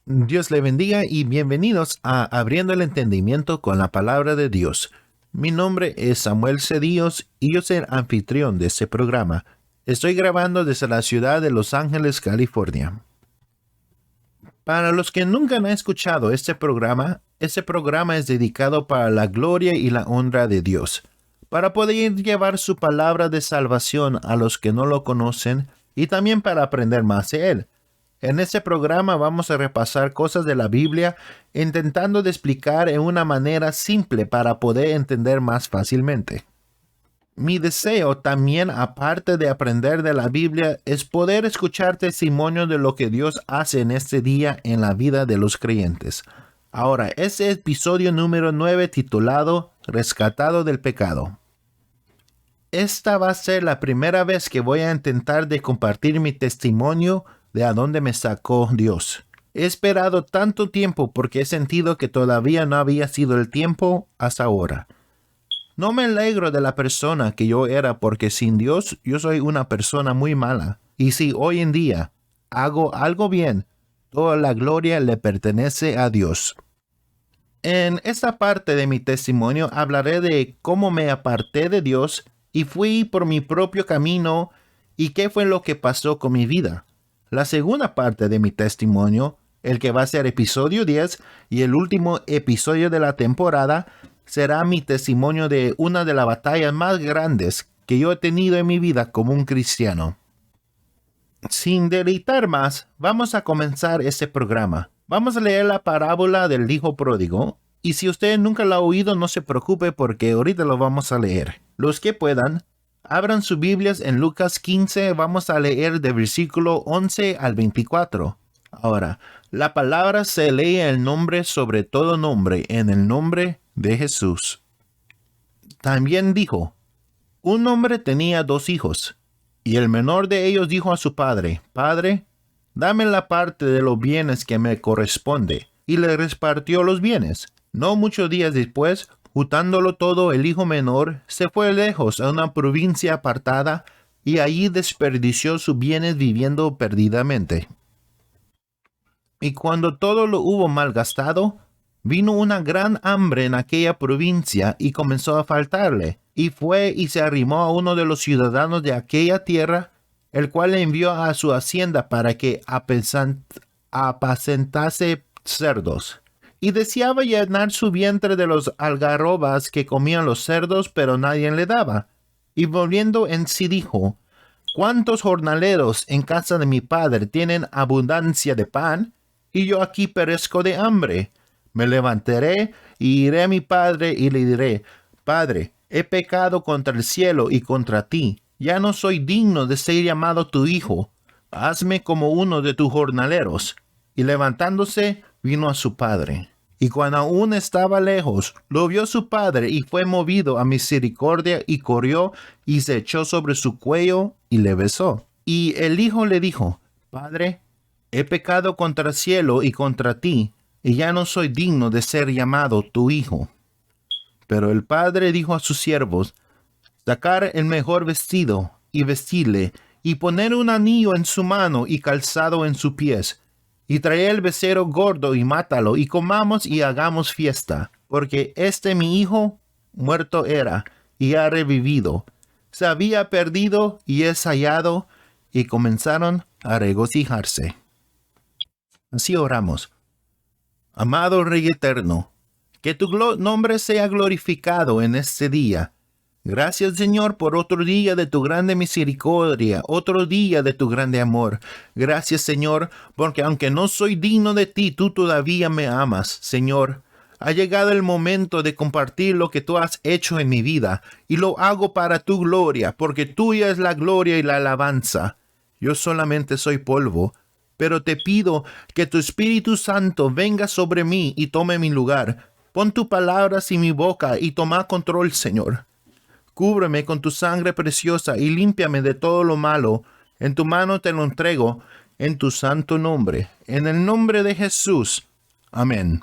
Dios le bendiga y bienvenidos a Abriendo el Entendimiento con la Palabra de Dios. Mi nombre es Samuel Cedillos y yo soy el anfitrión de este programa. Estoy grabando desde la ciudad de Los Ángeles, California. Para los que nunca han escuchado este programa es dedicado para la gloria y la honra de Dios, para poder llevar su palabra de salvación a los que no lo conocen y también para aprender más de Él. En este programa vamos a repasar cosas de la Biblia, intentando de explicar en una manera simple para poder entender más fácilmente. Mi deseo también, aparte de aprender de la Biblia, es poder escuchar testimonio de lo que Dios hace en este día en la vida de los creyentes. Ahora, este episodio número 9 titulado Rescatado del pecado. Esta va a ser la primera vez que voy a intentar de compartir mi testimonio de a dónde me sacó Dios. He esperado tanto tiempo porque he sentido que todavía no había sido el tiempo hasta ahora. No me alegro de la persona que yo era porque sin Dios yo soy una persona muy mala. Y si hoy en día hago algo bien, toda la gloria le pertenece a Dios. En esta parte de mi testimonio hablaré de cómo me aparté de Dios y fui por mi propio camino y qué fue lo que pasó con mi vida. La segunda parte de mi testimonio, el que va a ser episodio 10 y el último episodio de la temporada, será mi testimonio de una de las batallas más grandes que yo he tenido en mi vida como un cristiano. Sin deleitar más, vamos a comenzar este programa. Vamos a leer la parábola del hijo pródigo, y si usted nunca la ha oído, no se preocupe porque ahorita lo vamos a leer. Los que puedan, abran sus Biblias en Lucas 15, vamos a leer de versículo 11 al 24. Ahora, la palabra se lee el nombre sobre todo nombre, en el nombre de Jesús. También dijo, un hombre tenía 2 hijos, y el menor de ellos dijo a su padre, Padre, dame la parte de los bienes que me corresponde, y le repartió los bienes. No muchos días después, juntándolo todo, el hijo menor se fue lejos a una provincia apartada y allí desperdició sus bienes viviendo perdidamente. Y cuando todo lo hubo malgastado, vino una gran hambre en aquella provincia y comenzó a faltarle. Y fue y se arrimó a uno de los ciudadanos de aquella tierra, el cual le envió a su hacienda para que apacentase cerdos. Y deseaba llenar su vientre de los algarrobas que comían los cerdos, pero nadie le daba. Y volviendo en sí dijo, ¿cuántos jornaleros en casa de mi padre tienen abundancia de pan? Y yo aquí perezco de hambre. Me levantaré y iré a mi padre y le diré, Padre, he pecado contra el cielo y contra ti. Ya no soy digno de ser llamado tu hijo. Hazme como uno de tus jornaleros. Y levantándose, vino a su padre. Y cuando aún estaba lejos, lo vio su padre y fue movido a misericordia y corrió y se echó sobre su cuello y le besó. Y el hijo le dijo, Padre, he pecado contra el cielo y contra ti, y ya no soy digno de ser llamado tu hijo. Pero el padre dijo a sus siervos, sacar el mejor vestido y vestirle, y poner un anillo en su mano y calzado en sus pies, y traer el becerro gordo y mátalo, y comamos y hagamos fiesta, porque mi hijo muerto era, y ha revivido, se había perdido y es hallado, y comenzaron a regocijarse. Así oramos. Amado Rey Eterno, que tu nombre sea glorificado en este día. Gracias, Señor, por otro día de tu grande misericordia, otro día de tu grande amor. Gracias, Señor, porque aunque no soy digno de ti, tú todavía me amas, Señor. Ha llegado el momento de compartir lo que tú has hecho en mi vida, y lo hago para tu gloria, porque tuya es la gloria y la alabanza. Yo solamente soy polvo, pero te pido que tu Espíritu Santo venga sobre mí y tome mi lugar. Pon tus palabras en mi boca y toma control, Señor. Cúbreme con tu sangre preciosa y límpiame de todo lo malo. En tu mano te lo entrego, en tu santo nombre. En el nombre de Jesús. Amén.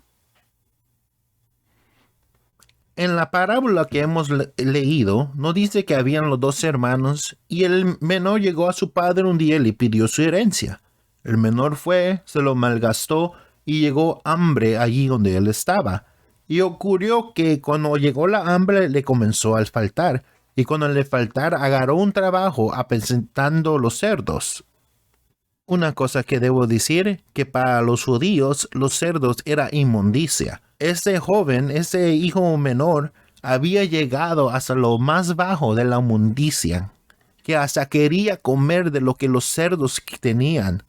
En la parábola que hemos leído, no dice que habían los dos hermanos y el menor llegó a su padre un día y le pidió su herencia. El menor fue, se lo malgastó y llegó hambre allí donde él estaba. Y ocurrió que cuando llegó la hambre le comenzó a faltar, y cuando le faltara agarró un trabajo apacentando los cerdos. Una cosa que debo decir, que para los judíos los cerdos era inmundicia. Ese joven, ese hijo menor, había llegado hasta lo más bajo de la inmundicia, que hasta quería comer de lo que los cerdos tenían.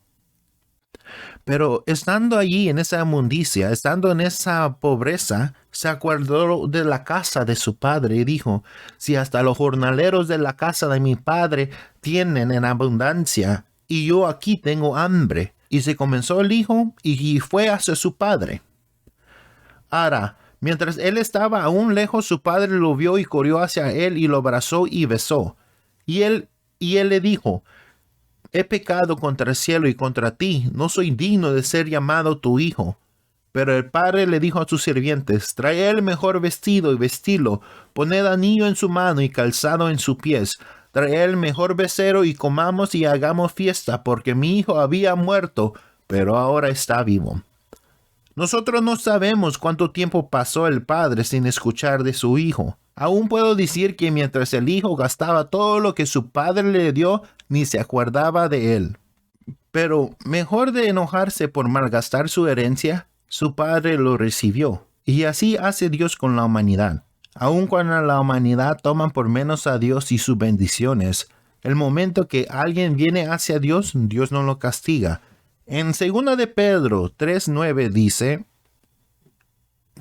Pero estando allí en esa inmundicia, estando en esa pobreza, se acordó de la casa de su padre y dijo, si hasta los jornaleros de la casa de mi padre tienen en abundancia, y yo aquí tengo hambre. Y se comenzó el hijo y fue hacia su padre. Ahora, mientras él estaba aún lejos, su padre lo vio y corrió hacia él y lo abrazó y besó. Y él le dijo, he pecado contra el cielo y contra ti, no soy digno de ser llamado tu hijo. Pero el padre le dijo a sus sirvientes, traed el mejor vestido y vestilo, poned anillo en su mano y calzado en sus pies, traed el mejor becerro y comamos y hagamos fiesta, porque mi hijo había muerto, pero ahora está vivo. Nosotros no sabemos cuánto tiempo pasó el padre sin escuchar de su hijo. Aún puedo decir que mientras el hijo gastaba todo lo que su padre le dio, ni se acordaba de él. Pero mejor de enojarse por malgastar su herencia, su padre lo recibió. Y así hace Dios con la humanidad. Aun cuando la humanidad toma por menos a Dios y sus bendiciones, el momento que alguien viene hacia Dios, Dios no lo castiga. En 2 de Pedro 3:9 dice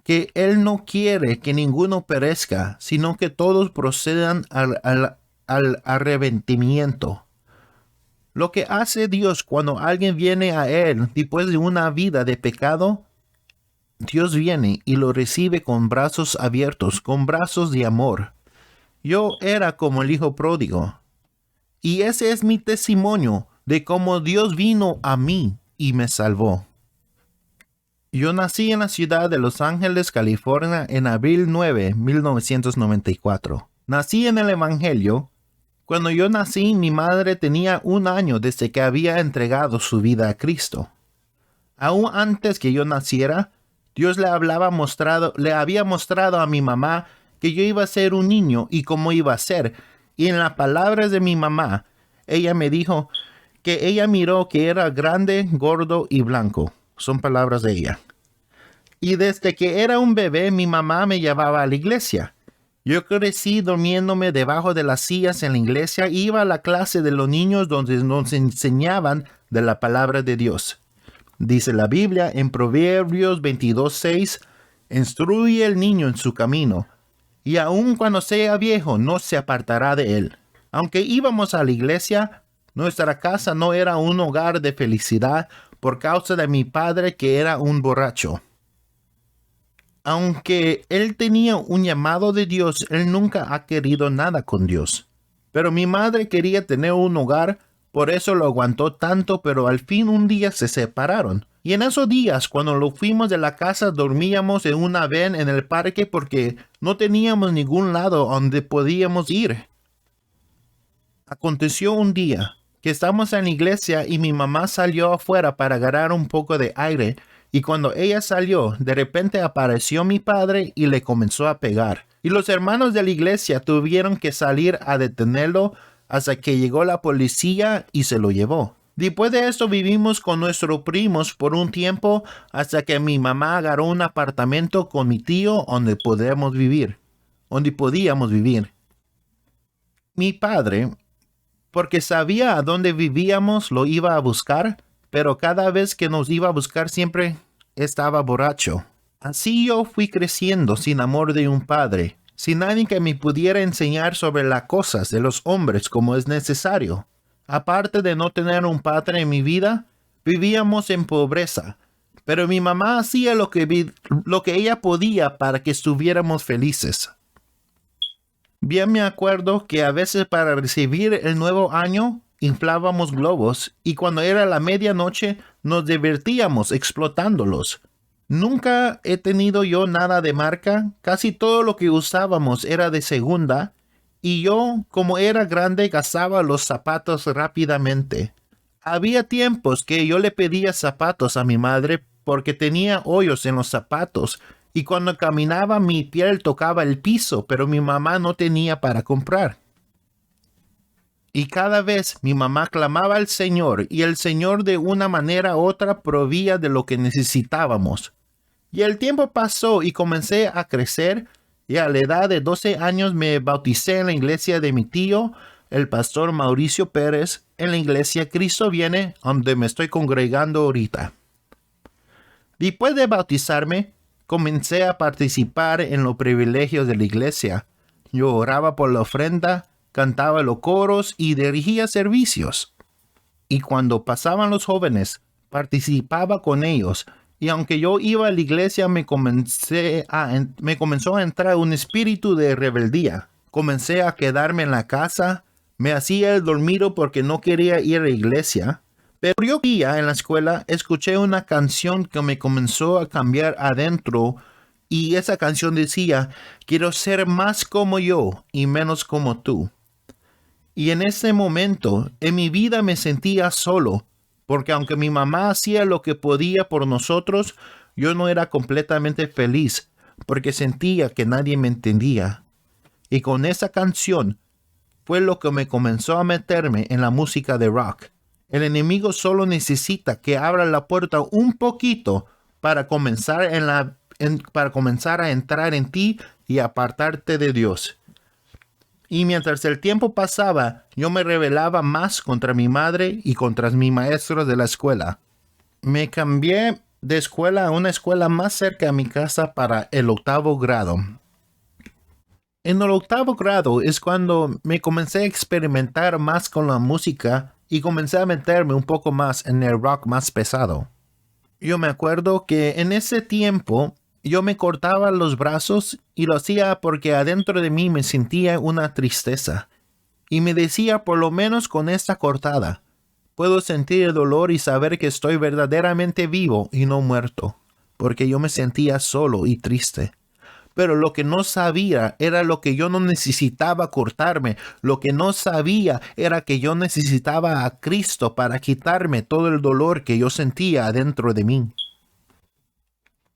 que Él no quiere que ninguno perezca, sino que todos procedan al arrepentimiento. Lo que hace Dios cuando alguien viene a Él después de una vida de pecado, Dios viene y lo recibe con brazos abiertos, con brazos de amor. Yo era como el hijo pródigo, y ese es mi testimonio de cómo Dios vino a mí y me salvó. Yo nací en la ciudad de Los Ángeles, California, en abril 9, 1994. Nací en el Evangelio. Cuando yo nací, mi madre tenía 1 año desde que había entregado su vida a Cristo. Aún antes que yo naciera, Dios le había mostrado a mi mamá que yo iba a ser un niño y cómo iba a ser. Y en las palabras de mi mamá, ella me dijo que ella miró que era grande, gordo y blanco. Son palabras de ella. Y desde que era un bebé, mi mamá me llevaba a la iglesia. Yo crecí durmiéndome debajo de las sillas en la iglesia. Iba a la clase de los niños donde nos enseñaban de la palabra de Dios. Dice la Biblia en Proverbios 22:6, instruye el niño en su camino, y aun cuando sea viejo no se apartará de él. Aunque íbamos a la iglesia, nuestra casa no era un hogar de felicidad por causa de mi padre que era un borracho. Aunque él tenía un llamado de Dios, él nunca ha querido nada con Dios. Pero mi madre quería tener un hogar, por eso lo aguantó tanto, pero al fin un día se separaron. Y en esos días, cuando lo fuimos de la casa, dormíamos en una van en el parque porque no teníamos ningún lado donde podíamos ir. Aconteció un día que estamos en la iglesia y mi mamá salió afuera para agarrar un poco de aire, y cuando ella salió, de repente apareció mi padre y le comenzó a pegar. Y los hermanos de la iglesia tuvieron que salir a detenerlo hasta que llegó la policía y se lo llevó. Después de esto vivimos con nuestros primos por un tiempo hasta que mi mamá agarró un apartamento con mi tío donde podíamos vivir. Mi padre, porque sabía a dónde vivíamos, lo iba a buscar, pero cada vez que nos iba a buscar siempre estaba borracho. Así yo fui creciendo sin amor de un padre, sin nadie que me pudiera enseñar sobre las cosas de los hombres como es necesario. Aparte de no tener un padre en mi vida, vivíamos en pobreza, pero mi mamá hacía lo que ella podía para que estuviéramos felices. Bien me acuerdo que a veces para recibir el nuevo año inflábamos globos y cuando era la medianoche nos divertíamos explotándolos. Nunca he tenido yo nada de marca, casi todo lo que usábamos era de segunda, y yo, como era grande, gastaba los zapatos rápidamente. Había tiempos que yo le pedía zapatos a mi madre porque tenía hoyos en los zapatos, y cuando caminaba mi piel tocaba el piso, pero mi mamá no tenía para comprar. Y cada vez mi mamá clamaba al Señor, y el Señor de una manera u otra proveía de lo que necesitábamos. Y el tiempo pasó y comencé a crecer, y a la edad de 12 años me bauticé en la iglesia de mi tío, el pastor Mauricio Pérez, en la iglesia Cristo Viene, donde me estoy congregando ahorita. Después de bautizarme, comencé a participar en los privilegios de la iglesia. Yo oraba por la ofrenda, cantaba los coros y dirigía servicios. Y cuando pasaban los jóvenes, participaba con ellos. Y aunque yo iba a la iglesia, me comenzó a entrar un espíritu de rebeldía. Comencé a quedarme en la casa, me hacía el dormido porque no quería ir a la iglesia. Pero yo día en la escuela escuché una canción que me comenzó a cambiar adentro, y esa canción decía: quiero ser más como yo y menos como tú. Y en ese momento en mi vida me sentía solo, porque aunque mi mamá hacía lo que podía por nosotros, yo no era completamente feliz, porque sentía que nadie me entendía. Y con esa canción fue lo que me comenzó a meterme en la música de rock. El enemigo solo necesita que abra la puerta un poquito para comenzar para comenzar a entrar en ti y apartarte de Dios. Y mientras el tiempo pasaba, yo me rebelaba más contra mi madre y contra mis maestros de la escuela. Me cambié de escuela a una escuela más cerca de mi casa para el 8º grado. En el 8º grado es cuando me comencé a experimentar más con la música y comencé a meterme un poco más en el rock más pesado. Yo me acuerdo que en ese tiempo yo me cortaba los brazos, y lo hacía porque adentro de mí me sentía una tristeza. Y me decía: por lo menos con esta cortada, puedo sentir el dolor y saber que estoy verdaderamente vivo y no muerto, porque yo me sentía solo y triste. Pero lo que no sabía era lo que yo no necesitaba cortarme. Lo que no sabía era que yo necesitaba a Cristo para quitarme todo el dolor que yo sentía adentro de mí.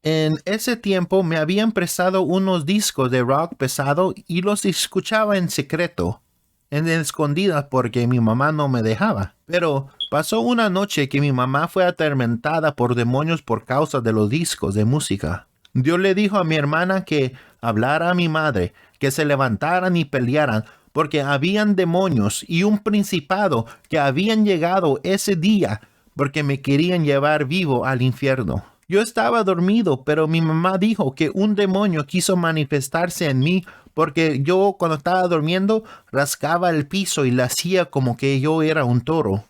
En ese tiempo me habían prestado unos discos de rock pesado y los escuchaba en secreto, en escondidas, porque mi mamá no me dejaba. Pero pasó una noche que mi mamá fue atormentada por demonios por causa de los discos de música. Dios le dijo a mi hermana que hablara a mi madre, que se levantaran y pelearan, porque habían demonios y un principado que habían llegado ese día porque me querían llevar vivo al infierno. Yo estaba dormido, pero mi mamá dijo que un demonio quiso manifestarse en mí porque yo, cuando estaba durmiendo, rascaba el piso y le hacía como que yo era un toro.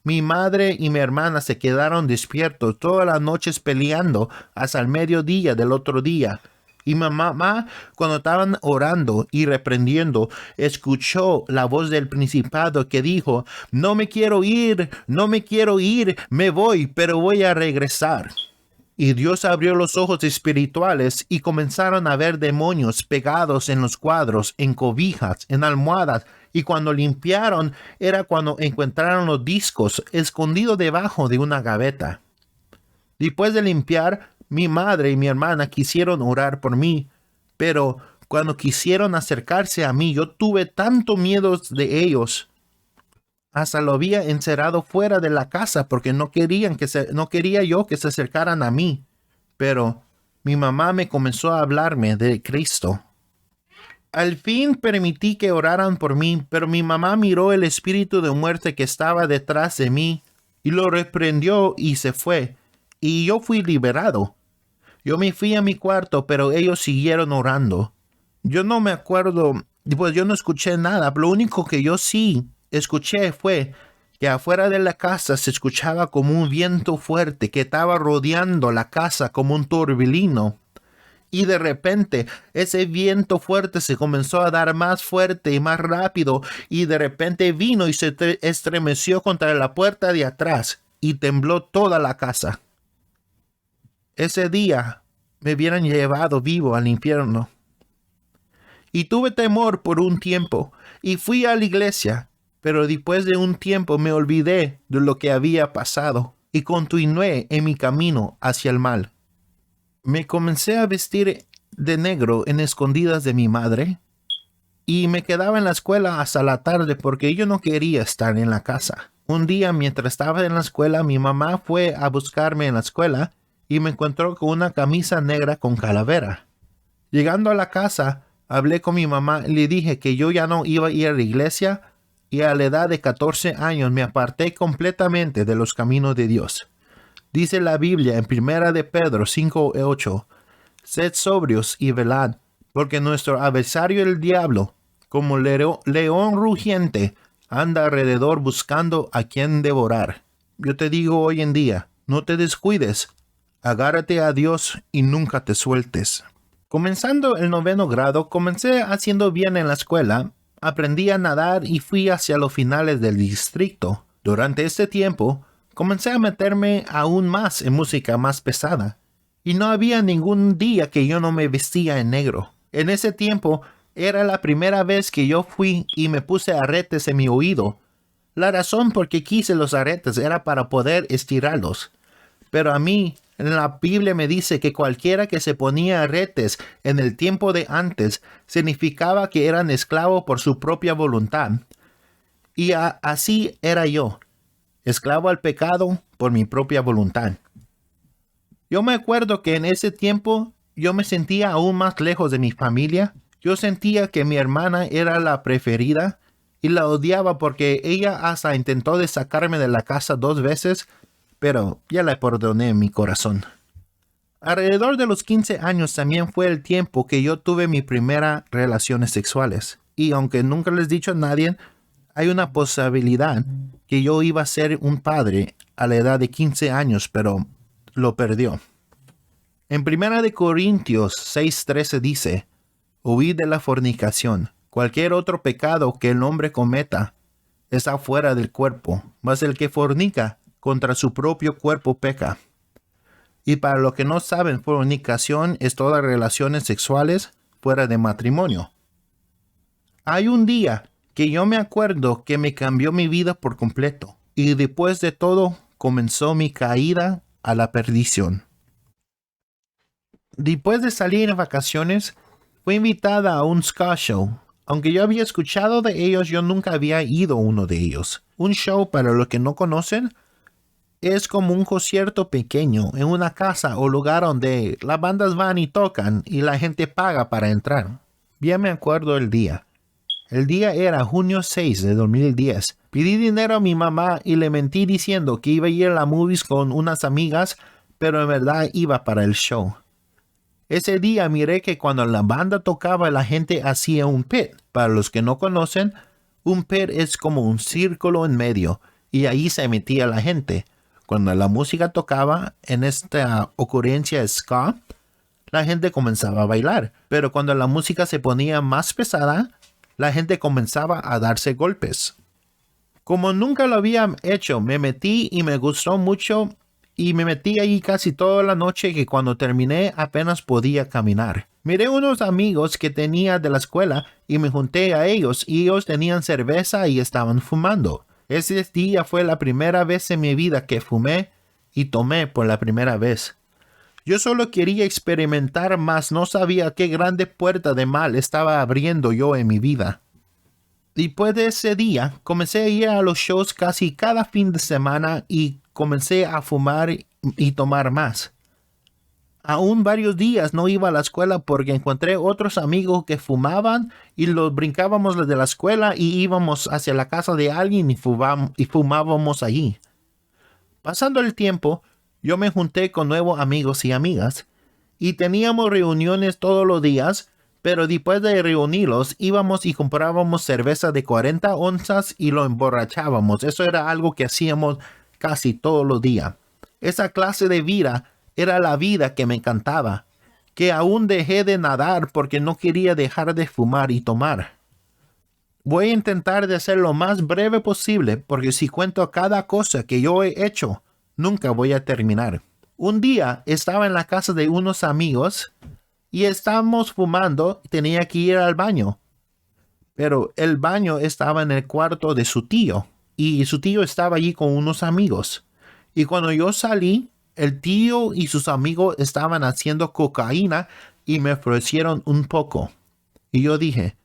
Mi madre y mi hermana se quedaron despiertos todas las noches peleando hasta el mediodía del otro día. Y mi mamá, cuando estaban orando y reprendiendo, escuchó la voz del principado que dijo: no me quiero ir, no me quiero ir, me voy, pero voy a regresar. Y Dios abrió los ojos espirituales y comenzaron a ver demonios pegados en los cuadros, en cobijas, en almohadas. Y cuando limpiaron, era cuando encontraron los discos escondidos debajo de una gaveta. Después de limpiar, mi madre y mi hermana quisieron orar por mí, pero cuando quisieron acercarse a mí, yo tuve tanto miedo de ellos. Hasta lo había encerrado fuera de la casa porque no quería yo que se acercaran a mí. Pero mi mamá me comenzó a hablarme de Cristo. Al fin permití que oraran por mí, pero mi mamá miró el espíritu de muerte que estaba detrás de mí y lo reprendió y se fue, y yo fui liberado. Yo me fui a mi cuarto, pero ellos siguieron orando. Yo no me acuerdo, pues yo no escuché nada. Lo único que yo sí escuché fue que afuera de la casa se escuchaba como un viento fuerte que estaba rodeando la casa como un torbellino. Y de repente ese viento fuerte se comenzó a dar más fuerte y más rápido, y de repente vino y se estremeció contra la puerta de atrás y tembló toda la casa. ese día me hubieran llevado vivo al infierno. Y tuve temor por un tiempo, y fui a la iglesia, pero después de un tiempo me olvidé de lo que había pasado, y continué en mi camino hacia el mal. Me comencé a vestir de negro en escondidas de mi madre, y me quedaba en la escuela hasta la tarde porque yo no quería estar en la casa. Un día, mientras estaba en la escuela, mi mamá fue a buscarme en la escuela y me encontró con una camisa negra con calavera. Llegando a la casa, hablé con mi mamá y le dije que yo ya no iba a ir a la iglesia, y a la edad de 14 años me aparté completamente de los caminos de Dios. Dice la Biblia en 1 de Pedro 5:8, sed sobrios y velad, porque nuestro adversario el diablo, como león rugiente, anda alrededor buscando a quien devorar. Yo te digo hoy en día, no te descuides, agárrate a Dios y nunca te sueltes. Comenzando el 9º grado, comencé haciendo bien en la escuela, aprendí a nadar y fui hacia los finales del distrito. Durante este tiempo, comencé a meterme aún más en música más pesada, y no había ningún día que yo no me vestía en negro. En ese tiempo, era la primera vez que yo fui y me puse aretes en mi oído. La razón por qué quise los aretes era para poder estirarlos. Pero a mí, en la Biblia me dice que cualquiera que se ponía aretes en el tiempo de antes significaba que eran esclavos por su propia voluntad. Y así era yo, esclavo al pecado por mi propia voluntad. Yo me acuerdo que en ese tiempo yo me sentía aún más lejos de mi familia. Yo sentía que mi hermana era la preferida y la odiaba porque ella hasta intentó de sacarme de la casa 2 veces, pero ya la perdoné en mi corazón. Alrededor de los 15 años también fue el tiempo que yo tuve mis primeras relaciones sexuales. Y aunque nunca les he dicho a nadie, hay una posibilidad que yo iba a ser un padre a la edad de 15 años, pero lo perdió. En 1 de Corintios 6:13 dice, huid de la fornicación. Cualquier otro pecado que el hombre cometa está fuera del cuerpo, mas el que fornica contra su propio cuerpo peca. Y para los que no saben, fornicación es todas relaciones sexuales fuera de matrimonio. Hay un día que yo me acuerdo que me cambió mi vida por completo, y después de todo comenzó mi caída a la perdición. Después de salir en vacaciones, fui invitada a un ska show. Aunque yo había escuchado de ellos, yo nunca había ido a uno de ellos. Un show, para los que no conocen, es como un concierto pequeño en una casa o lugar donde las bandas van y tocan y la gente paga para entrar. Bien me acuerdo el día. El día era junio 6 de 2010. Pedí dinero a mi mamá y le mentí diciendo que iba a ir a la movies con unas amigas, pero en verdad iba para el show. Ese día miré que cuando la banda tocaba la gente hacía un pit. Para los que no conocen, un pit es como un círculo en medio y ahí se metía la gente. Cuando la música tocaba, en esta ocurrencia ska, la gente comenzaba a bailar. Pero cuando la música se ponía más pesada, la gente comenzaba a darse golpes. Como nunca lo había hecho, me metí y me gustó mucho. Y me metí ahí casi toda la noche que cuando terminé apenas podía caminar. Miré unos amigos que tenía de la escuela y me junté a ellos y ellos tenían cerveza y estaban fumando. Ese día fue la primera vez en mi vida que fumé y tomé por la primera vez. Yo solo quería experimentar más, no sabía qué grande puerta de mal estaba abriendo yo en mi vida. Después de ese día, comencé a ir a los shows casi cada fin de semana y comencé a fumar y tomar más. Aún varios días no iba a la escuela porque encontré otros amigos que fumaban y los brincábamos de la escuela y íbamos hacia la casa de alguien y fumábamos allí. Pasando el tiempo, yo me junté con nuevos amigos y amigas y teníamos reuniones todos los días, pero después de reunirlos íbamos y comprábamos cerveza de 40 onzas y lo emborrachábamos. Eso era algo que hacíamos casi todos los días. Esa clase de vida era la vida que me encantaba, que aún dejé de nadar porque no quería dejar de fumar y tomar. Voy a intentar de hacer lo más breve posible porque si cuento cada cosa que yo he hecho, nunca voy a terminar. Un día estaba en la casa de unos amigos y estábamos fumando y tenía que ir al baño. Pero el baño estaba en el cuarto de su tío y su tío estaba allí con unos amigos. Y cuando yo salí, el tío y sus amigos estaban haciendo cocaína y me ofrecieron un poco. Y yo dije,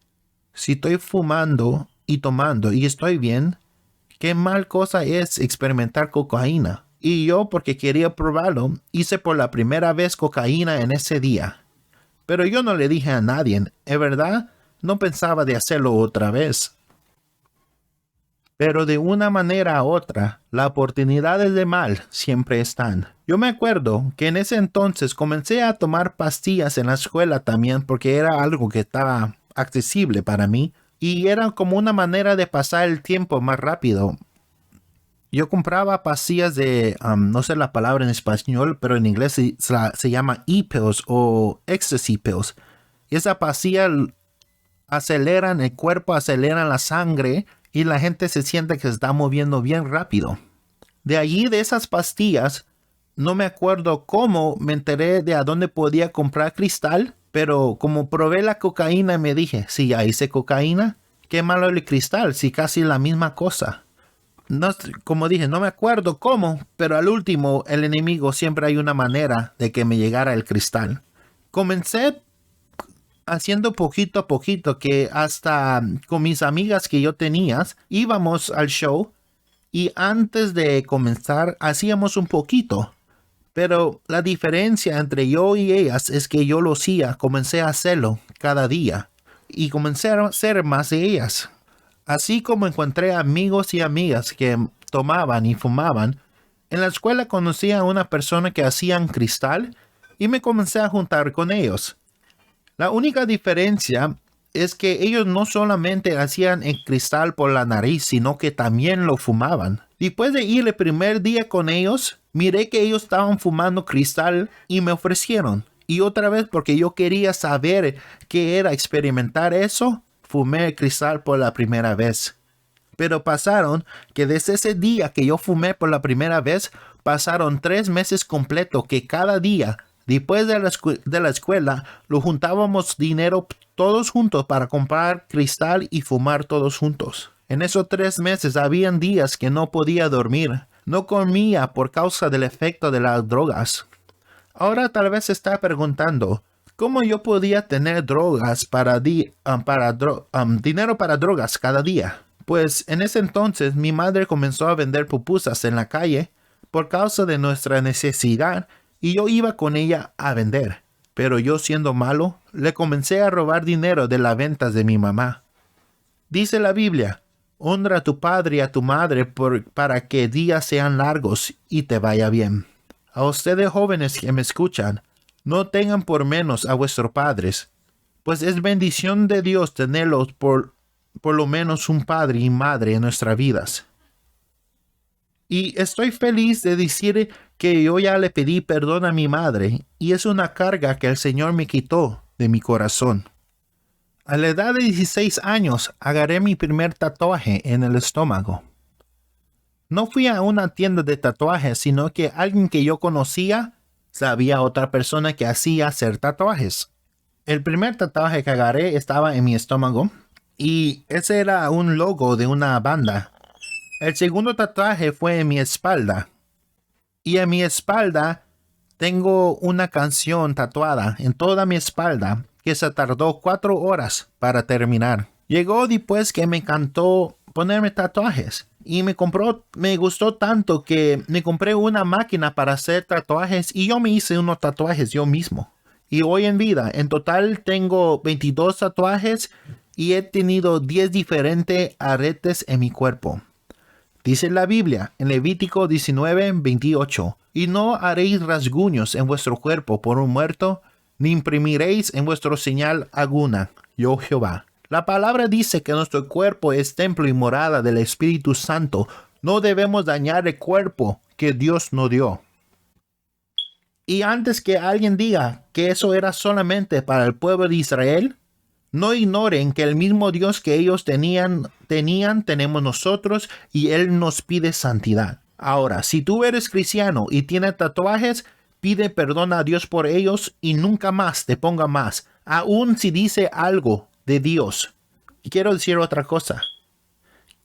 si estoy fumando y tomando y estoy bien, qué mal cosa es experimentar cocaína. Y yo, porque quería probarlo, hice por la primera vez cocaína en ese día. Pero yo no le dije a nadie, ¿es verdad? No pensaba de hacerlo otra vez. Pero de una manera u otra, las oportunidades de mal siempre están. Yo me acuerdo que en ese entonces comencé a tomar pastillas en la escuela también porque era algo que estaba accesible para mí y era como una manera de pasar el tiempo más rápido. Yo compraba pastillas de, no sé la palabra en español, pero en inglés se llama e-pills o ecstasy pills. Y esa pastilla aceleran el cuerpo, aceleran la sangre y la gente se siente que se está moviendo bien rápido. De allí, de esas pastillas, no me acuerdo cómo me enteré de a dónde podía comprar cristal, pero como probé la cocaína me dije, si ya hice cocaína, qué malo el cristal, si casi la misma cosa. No, como dije, no me acuerdo cómo, pero al último el enemigo siempre hay una manera de que me llegara el cristal. Comencé haciendo poquito a poquito que hasta con mis amigas que yo tenía íbamos al show y antes de comenzar hacíamos un poquito. Pero la diferencia entre yo y ellas es que yo lo hacía, comencé a hacerlo cada día y comencé a hacer más de ellas. Así como encontré amigos y amigas que tomaban y fumaban, en la escuela conocí a una persona que hacían cristal y me comencé a juntar con ellos. La única diferencia es que ellos no solamente hacían el cristal por la nariz, sino que también lo fumaban. Después de ir el primer día con ellos, miré que ellos estaban fumando cristal y me ofrecieron. Y otra vez, porque yo quería saber qué era experimentar eso, fumé el cristal por la primera vez. Pero pasaron que desde ese día que yo fumé por la primera vez, pasaron 3 meses completos que cada día, después de la escuela, lo juntábamos dinero todos juntos para comprar cristal y fumar todos juntos. En esos 3 meses habían días que no podía dormir. No comía por causa del efecto de las drogas. Ahora tal vez se está preguntando, ¿cómo yo podía tener drogas dinero para drogas cada día? Pues en ese entonces mi madre comenzó a vender pupusas en la calle por causa de nuestra necesidad y yo iba con ella a vender. Pero yo siendo malo, le comencé a robar dinero de las ventas de mi mamá. Dice la Biblia, honra a tu padre y a tu madre para que días sean largos y te vaya bien. A ustedes jóvenes que me escuchan, no tengan por menos a vuestros padres, pues es bendición de Dios tenerlos por lo menos un padre y madre en nuestras vidas. Y estoy feliz de decir que yo ya le pedí perdón a mi madre y es una carga que el Señor me quitó de mi corazón. A la edad de 16 años agarré mi primer tatuaje en el estómago. No fui a una tienda de tatuajes, sino que alguien que yo conocía sabía otra persona que hacía hacer tatuajes. El primer tatuaje que agarré estaba en mi estómago y ese era un logo de una banda. El segundo tatuaje fue en mi espalda. Y en mi espalda tengo una canción tatuada en toda mi espalda que se tardó 4 horas para terminar. Llegó después que me encantó ponerme tatuajes y me gustó tanto que me compré una máquina para hacer tatuajes y yo me hice unos tatuajes yo mismo. Y hoy en vida, en total tengo 22 tatuajes y he tenido 10 diferentes aretes en mi cuerpo. Dice la Biblia en Levítico 19:28, y no haréis rasguños en vuestro cuerpo por un muerto, ni imprimiréis en vuestro señal alguna, yo Jehová. La palabra dice que nuestro cuerpo es templo y morada del Espíritu Santo. No debemos dañar el cuerpo que Dios nos dio. Y antes que alguien diga que eso era solamente para el pueblo de Israel, no ignoren que el mismo Dios que ellos tenían, tenemos nosotros y Él nos pide santidad. Ahora, si tú eres cristiano y tienes tatuajes, Pide perdón a Dios por ellos y nunca más te ponga más, aun si dice algo de Dios. Y quiero decir otra cosa,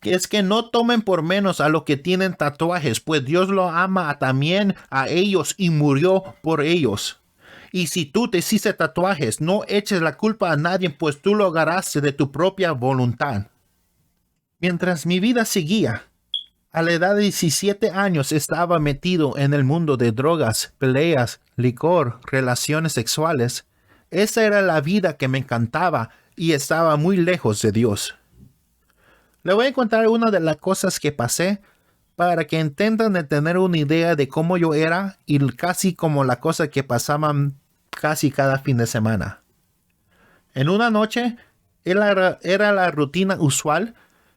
que es que no tomen por menos a los que tienen tatuajes, pues Dios lo ama también a ellos y murió por ellos. Y si tú te hiciste tatuajes, no eches la culpa a nadie, pues tú lo agarraste de tu propia voluntad. Mientras mi vida seguía, a la edad de 17 años estaba metido en el mundo de drogas, peleas, licor, relaciones sexuales. Esa era la vida que me encantaba y estaba muy lejos de Dios. Le voy a contar una de las cosas que pasé para que intentan tener una idea de cómo yo era y casi como la cosa que pasaban casi cada fin de semana. En una noche, era la rutina usual.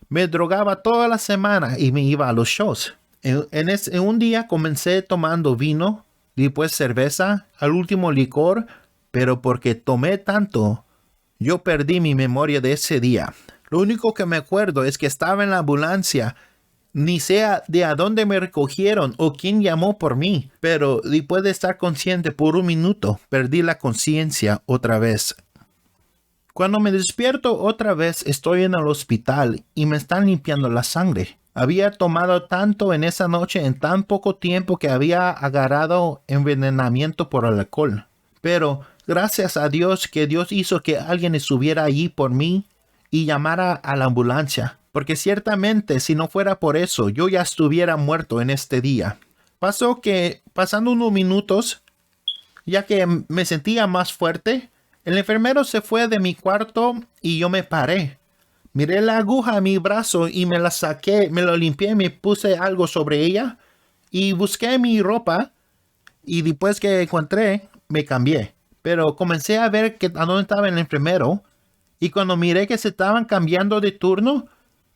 Me drogaba toda la semana y me iba a los shows. En un día comencé tomando vino, después cerveza, al último licor, pero porque tomé tanto, yo perdí mi memoria de ese día. Lo único que me acuerdo es que estaba en la ambulancia. Ni sé de a dónde me recogieron o quién llamó por mí, pero después de estar consciente por un minuto, perdí la conciencia otra vez. Cuando me despierto otra vez estoy en el hospital y me están limpiando la sangre. Había tomado tanto en esa noche en tan poco tiempo que había agarrado envenenamiento por el alcohol. Pero gracias a Dios que Dios hizo que alguien estuviera allí por mí y llamara a la ambulancia. Porque ciertamente si no fuera por eso yo ya estuviera muerto en este día. Pasó que pasando unos minutos, ya que me sentía más fuerte, el enfermero se fue de mi cuarto y yo me paré. Miré la aguja a mi brazo y me la saqué, me lo limpié, me puse algo sobre ella y busqué mi ropa y después que encontré, me cambié. Pero comencé a ver a dónde estaba el enfermero y cuando miré que se estaban cambiando de turno,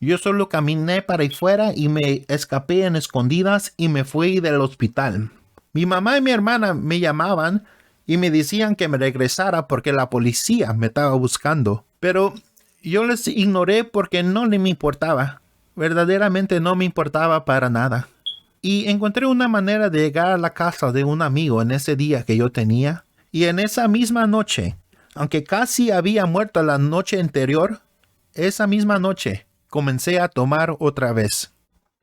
yo solo caminé para afuera y me escapé en escondidas y me fui del hospital. Mi mamá y mi hermana me llamaban y me decían que me regresara porque la policía me estaba buscando. Pero yo les ignoré porque no me importaba. Verdaderamente no me importaba para nada. Y encontré una manera de llegar a la casa de un amigo en ese día que yo tenía. Y en esa misma noche, aunque casi había muerto la noche anterior, esa misma noche comencé a tomar otra vez.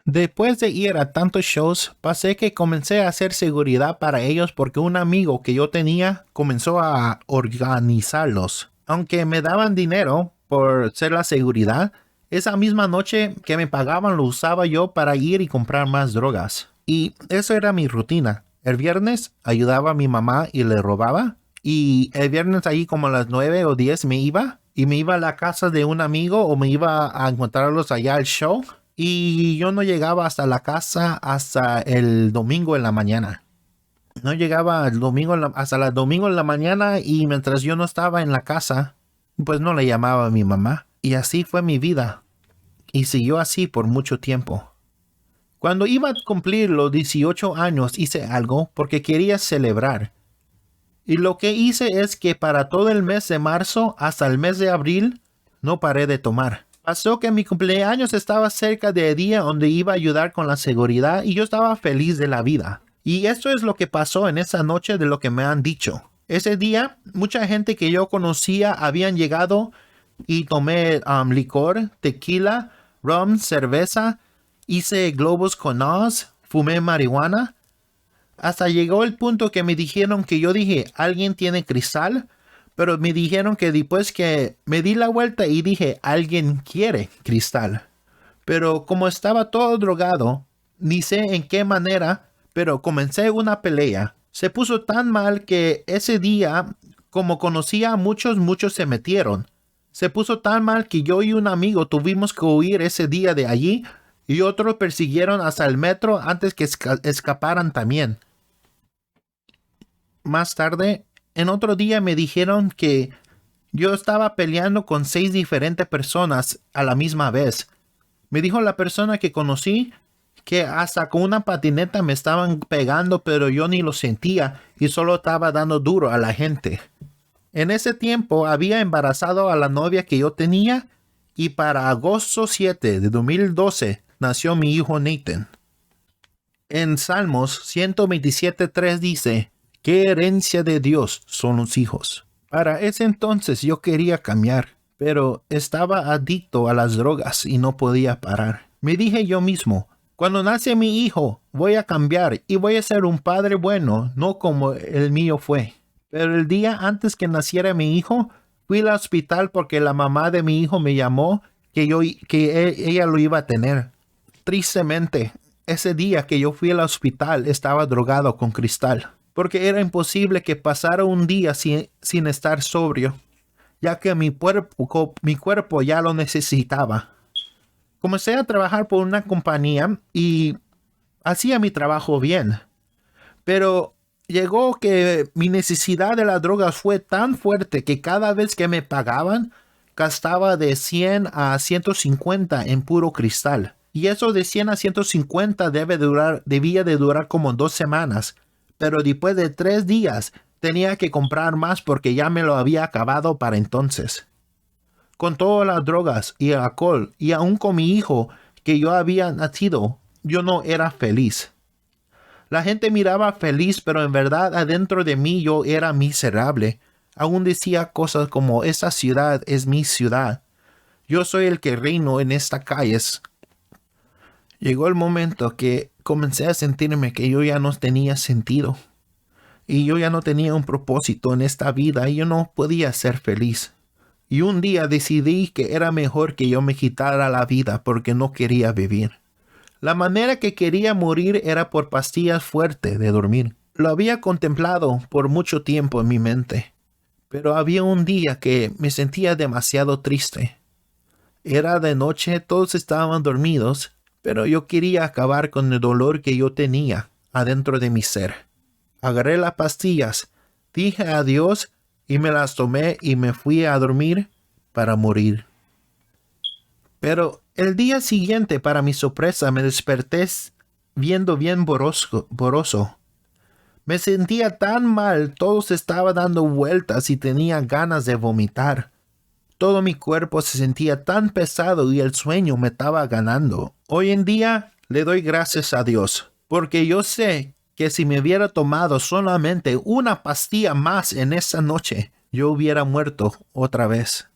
Después de ir a tantos shows, pasé que comencé a hacer seguridad para ellos porque un amigo que yo tenía comenzó a organizarlos. Aunque me daban dinero por ser la seguridad, esa misma noche que me pagaban lo usaba yo para ir y comprar más drogas. Y eso era mi rutina. El viernes ayudaba a mi mamá y le robaba. Y el viernes ahí como a las 9 o 10 me iba. Y me iba a la casa de un amigo o me iba a encontrarlos allá al show. Y yo no llegaba hasta la casa hasta el domingo en la mañana. No llegaba el domingo hasta el domingo en la mañana y mientras yo no estaba en la casa, pues no le llamaba a mi mamá. Y así fue mi vida. Y siguió así por mucho tiempo. Cuando iba a cumplir los 18 años hice algo porque quería celebrar. Y lo que hice es que para todo el mes de marzo hasta el mes de abril no paré de tomar. Pasó que mi cumpleaños estaba cerca del día donde iba a ayudar con la seguridad y yo estaba feliz de la vida. Y esto es lo que pasó en esa noche de lo que me han dicho. Ese día, mucha gente que yo conocía habían llegado y tomé licor, tequila, rum, cerveza, hice globos con Oz, fumé marihuana. Hasta llegó el punto que me dijeron que yo dije, ¿alguien tiene cristal? Pero me dijeron que después que me di la vuelta y dije, alguien quiere cristal. Pero como estaba todo drogado, ni sé en qué manera, pero comencé una pelea. Se puso tan mal que ese día, como conocía a muchos se metieron. Se puso tan mal que yo y un amigo tuvimos que huir ese día de allí y otros persiguieron hasta el metro antes que escaparan también. Más tarde, en otro día me dijeron que yo estaba peleando con 6 diferentes personas a la misma vez. Me dijo la persona que conocí que hasta con una patineta me estaban pegando, pero yo ni lo sentía y solo estaba dando duro a la gente. En ese tiempo había embarazado a la novia que yo tenía y para agosto 7 de 2012 nació mi hijo Nathan. En Salmos 127:3 dice: ¿Qué herencia de Dios son los hijos? Para ese entonces yo quería cambiar, pero estaba adicto a las drogas y no podía parar. Me dije yo mismo, cuando nace mi hijo, voy a cambiar y voy a ser un padre bueno, no como el mío fue. Pero el día antes que naciera mi hijo, fui al hospital porque la mamá de mi hijo me llamó ella lo iba a tener. Tristemente, ese día que yo fui al hospital estaba drogado con cristal, porque era imposible que pasara un día sin estar sobrio, ya que mi cuerpo ya lo necesitaba. Comencé a trabajar por una compañía y hacía mi trabajo bien, pero llegó que mi necesidad de las drogas fue tan fuerte que cada vez que me pagaban, gastaba de 100 a 150 en puro cristal. Y eso de 100 a 150 debía de durar como 2 semanas. Pero después de 3 días tenía que comprar más porque ya me lo había acabado para entonces. Con todas las drogas y el alcohol y aún con mi hijo que yo había nacido, yo no era feliz. La gente miraba feliz, pero en verdad adentro de mí yo era miserable. Aún decía cosas como, esta ciudad es mi ciudad. Yo soy el que reino en estas calles. Llegó el momento que comencé a sentirme que yo ya no tenía sentido. Y yo ya no tenía un propósito en esta vida y yo no podía ser feliz. Y un día decidí que era mejor que yo me quitara la vida porque no quería vivir. La manera que quería morir era por pastillas fuertes de dormir. Lo había contemplado por mucho tiempo en mi mente, pero había un día que me sentía demasiado triste. Era de noche, todos estaban dormidos, pero yo quería acabar con el dolor que yo tenía adentro de mi ser. Agarré las pastillas, dije adiós y me las tomé y me fui a dormir para morir. Pero el día siguiente, para mi sorpresa, me desperté viendo bien borroso. Me sentía tan mal, todo se estaba dando vueltas y tenía ganas de vomitar. Todo mi cuerpo se sentía tan pesado y el sueño me estaba ganando. Hoy en día le doy gracias a Dios, porque yo sé que si me hubiera tomado solamente una pastilla más en esa noche, yo hubiera muerto otra vez.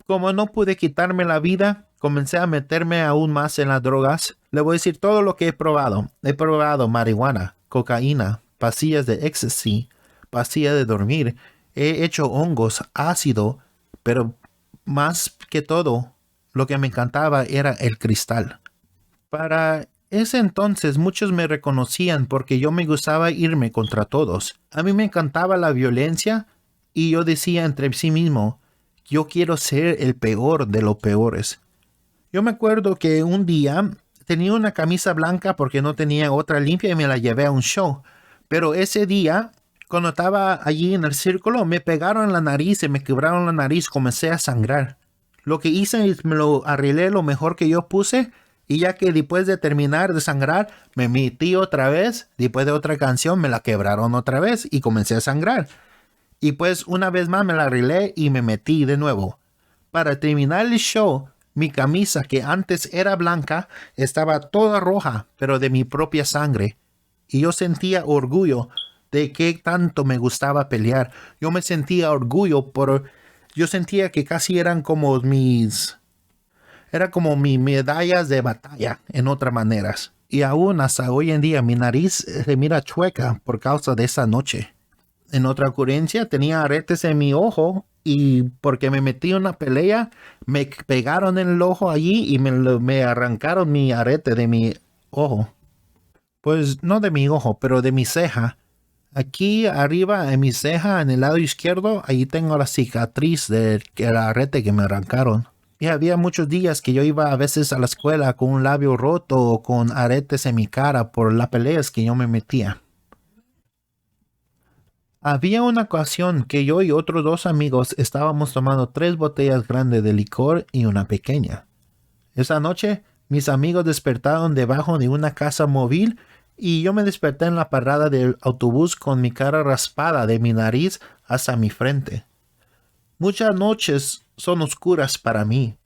Como no pude quitarme la vida, comencé a meterme aún más en las drogas. Le voy a decir todo lo que he probado. He probado marihuana, cocaína, pastillas de ecstasy, pastillas de dormir. He hecho hongos, ácido, pero más que todo, lo que me encantaba era el cristal. Para ese entonces muchos me reconocían porque yo me gustaba irme contra todos. A mí me encantaba la violencia y yo decía entre sí mismo, yo quiero ser el peor de los peores. Yo me acuerdo que un día tenía una camisa blanca porque no tenía otra limpia y me la llevé a un show. Pero ese día, cuando estaba allí en el círculo, me pegaron en la nariz y me quebraron la nariz, comencé a sangrar. Lo que hice es me lo arreglé lo mejor que yo puse y ya que después de terminar de sangrar, me metí otra vez, después de otra canción me la quebraron otra vez y comencé a sangrar. Y pues una vez más me la arreglé y me metí de nuevo. Para terminar el show, mi camisa que antes era blanca estaba toda roja, pero de mi propia sangre. Y yo sentía orgullo de que tanto me gustaba pelear. Yo me sentía yo sentía que casi eran como mis medallas de batalla, en otras maneras. Y aún hasta hoy en día mi nariz se mira chueca por causa de esa noche. En otra ocurrencia tenía aretes en mi ojo y porque me metí en una pelea me pegaron en el ojo allí y me arrancaron mi arete de mi ojo. Pues no de mi ojo, pero de mi ceja. Aquí arriba en mi ceja, en el lado izquierdo, ahí tengo la cicatriz del arete que me arrancaron. Y había muchos días que yo iba a veces a la escuela con un labio roto o con aretes en mi cara por las peleas que yo me metía. Había una ocasión que yo y otros 2 amigos estábamos tomando 3 botellas grandes de licor y una pequeña. Esa noche, mis amigos despertaron debajo de una casa móvil y yo me desperté en la parada del autobús con mi cara raspada de mi nariz hasta mi frente. Muchas noches son oscuras para mí.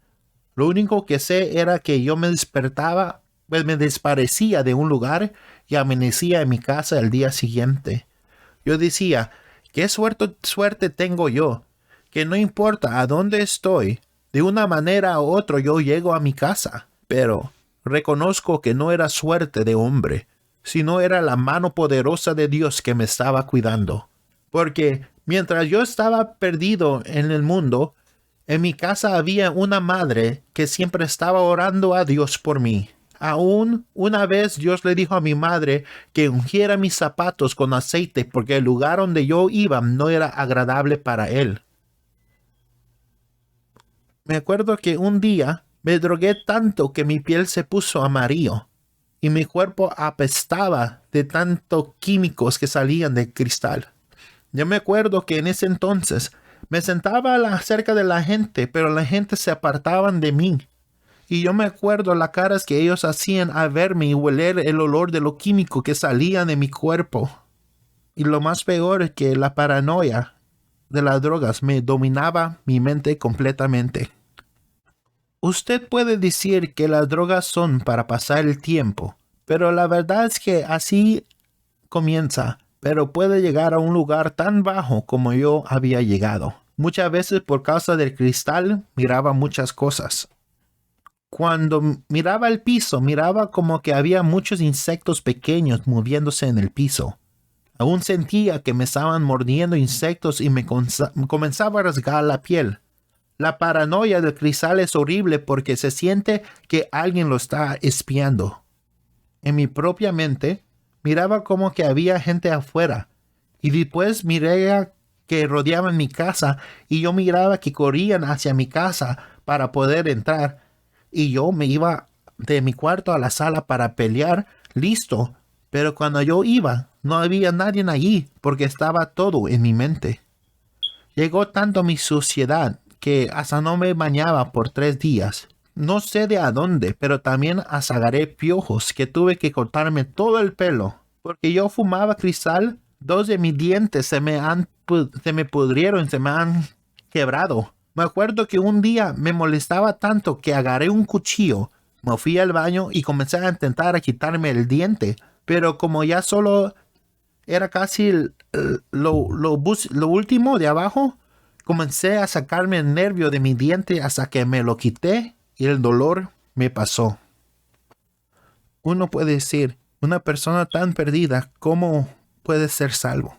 Lo único que sé era que yo me despertaba pues me desaparecía de un lugar y amanecía en mi casa el día siguiente. Yo decía, qué suerte tengo yo, que no importa a dónde estoy, de una manera u otra yo llego a mi casa. Pero reconozco que no era suerte de hombre, sino era la mano poderosa de Dios que me estaba cuidando. Porque mientras yo estaba perdido en el mundo, en mi casa había una madre que siempre estaba orando a Dios por mí. Aún una vez Dios le dijo a mi madre que ungiera mis zapatos con aceite porque el lugar donde yo iba no era agradable para él. Me acuerdo que un día me drogué tanto que mi piel se puso amarillo y mi cuerpo apestaba de tantos químicos que salían del cristal. Yo me acuerdo que en ese entonces me sentaba cerca de la gente, pero la gente se apartaban de mí. Y yo me acuerdo las caras que ellos hacían al verme y oler el olor de lo químico que salía de mi cuerpo. Y lo más peor es que la paranoia de las drogas me dominaba mi mente completamente. Usted puede decir que las drogas son para pasar el tiempo, pero la verdad es que así comienza, pero puede llegar a un lugar tan bajo como yo había llegado. Muchas veces por causa del cristal miraba muchas cosas. Cuando miraba el piso, miraba como que había muchos insectos pequeños moviéndose en el piso. Aún sentía que me estaban mordiendo insectos y me comenzaba a rasgar la piel. La paranoia del cristal es horrible porque se siente que alguien lo está espiando. En mi propia mente, miraba como que había gente afuera, y después miré que rodeaban mi casa, y yo miraba que corrían hacia mi casa para poder entrar, y yo me iba de mi cuarto a la sala para pelear, listo, pero cuando yo iba, no había nadie allí, porque estaba todo en mi mente. Llegó tanto mi suciedad que hasta no me bañaba por 3 días. No sé de a dónde, pero también agarré piojos que tuve que cortarme todo el pelo. Porque yo fumaba cristal, 2 de mis dientes se me pudrieron, se me han quebrado. Me acuerdo que un día me molestaba tanto que agarré un cuchillo, me fui al baño y comencé a intentar quitarme el diente. Pero como ya solo era casi lo último de abajo, comencé a sacarme el nervio de mi diente hasta que me lo quité y el dolor me pasó. Uno puede decir, una persona tan perdida, ¿cómo puede ser salvo?